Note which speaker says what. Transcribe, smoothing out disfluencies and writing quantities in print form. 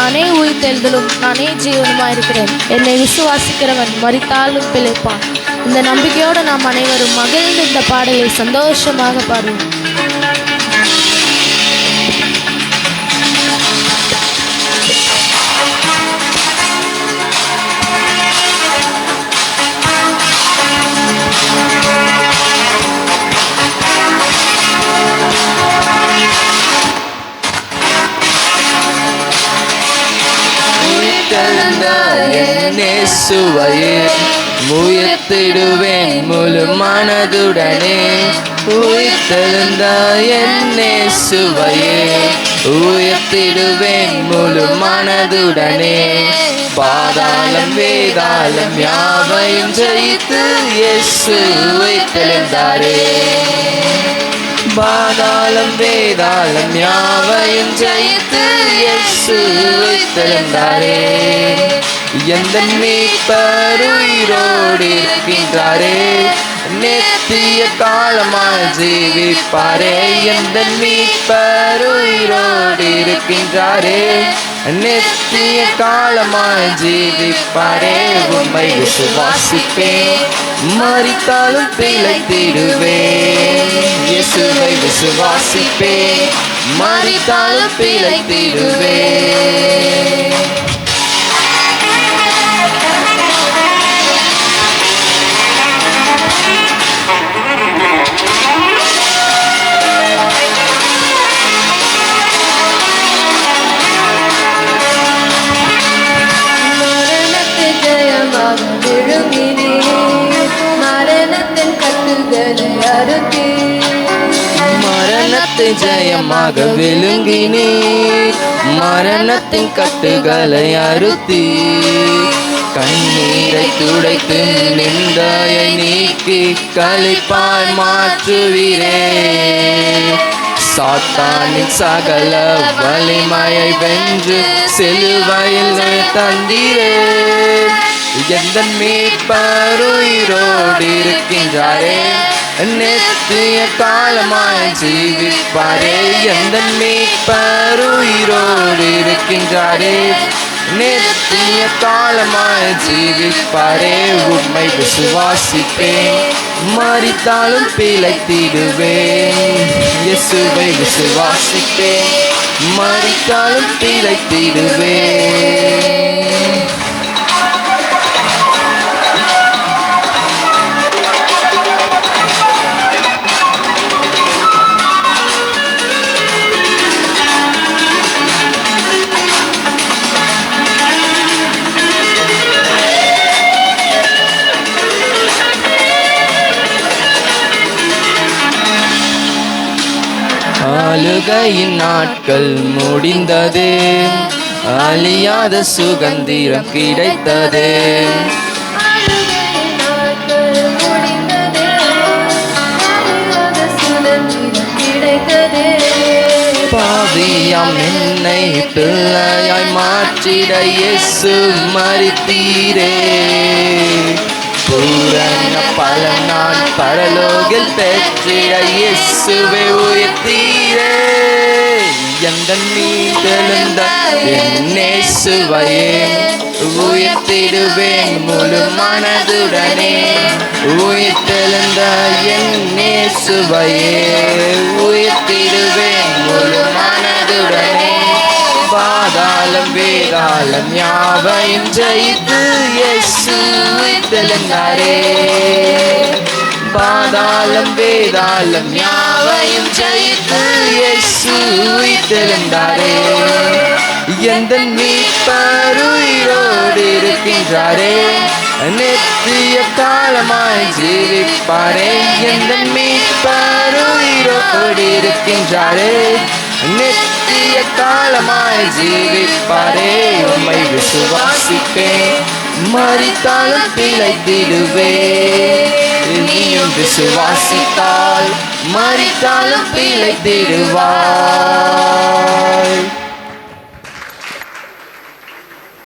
Speaker 1: நானே உயிர்த்தெழுதலும் நானே ஜீவனுமாயிருக்கிறேன். என்னை விசுவாசிக்கிறவன் மரித்தாலும் பிழைப்பான். இந்த நம்பிக்கையோடு நாம் அனைவரும் மகிழ்ந்து இந்த பாடலை சந்தோஷமாக பாடுவோம்.
Speaker 2: இயேசுவையே உயர்த்திடுவேன் முழு மனதுடனே. உயிர்த்தெழுந்த இயேசுவையே உயர்த்திடுவேன் முழு மனதுடனே. பாதாளம் வேதாளம் யாவையும் ஜெயித்து இயேசு உயிர்த்தெழுந்தாரே. பாதாளம் வேதாளம் யாவையும் ஜெயித்து இயேசு உயிர்த்தெழுந்தாரே. எந்த மீட்பர் உயிரோடு இருக்கின்றாரே, நித்திய காலமாய் ஜீவிப்பாரே. எந்த மீட்பர் உயிரோடு இருக்கின்றாரே, நித்திய காலமாய் ஜீவிப்பாரே. உம்மை விசுவாசிப்பேன், மரித்தாலும் பிழைத்திடுவேன். இயேசுவை விசுவாசிப்பேன், மரித்தாலும் பிழைத்திடுவேன். மரணத்தின் ஜெயமாக விழுங்கினீர், மரணத்தின் கட்டுகளை அறுத்தி, கண்ணீரை துடைத்து நிந்தையை நீக்கி களிப்பாய் மாற்றுவீரே. சாத்தானின் சகல வலிமையை வென்று சிலுவையில் தந்தீரே. எந்த மீட்பர் உயிரோடு இருக்கின்றாரே, நித்திய காலமாய் ஜீவிப்பாரே. எந்த மீட்பர் உயிரோடு இருக்கின்றாரே, நித்திய காலமாய் ஜீவிப்பாரே. உம்மை விசுவாசிப்பேன், மரித்தாலும் பிழைத்திடுவேன். இயேசுவை விசுவாசிப்பேன், மரித்தாலும் பிழைத்திடுவேன். ஆளுகையின் நாட்கள் முடிந்தது, அழியாத சுகந்திரம் கிடைத்தது. பாவியாம் என்னை பிள்ளையாய் மாற்றிட இயேசு மரித்தீரே. பூரண பலனான் பரலோகில் பெற்றிட இயேசுவை உயர்த்தீரே. எந்த மீதெழுந்த இயேசுவையே உயர்த்திடுவேன் முழு மனதுடனே. உயிர்த்தெழுந்த இயேசுவையே உயர்த்திடுவேன் முழு மனதுடனே. பாதாளம் வேதாளம் யாவையும் ஜெயித்து இயேசு உயிர்த்தெழுந்தாரே. பாதாளம் வேதாளம் யாவையும் ஜெயித்து இயேசு உயிர்த்தெழுந்தாரே. எந்த மீட்பர் உயிரோடு இருக்கின்றாரே, நித்திய காலமாய் ஜீவிப்பாரே. எந்த மீட்பர் உயிரோடு இருக்கின்றாரே, நித்திய காலமாய் ஜீவிப்பாரே. உம்மை விசுவாசிப்பேன், மரித்தாலும் பிழைத்திடுவேன். நீயும் விசுவாசித்தால் மரித்தாலும் பிழைத்திடுவாய்.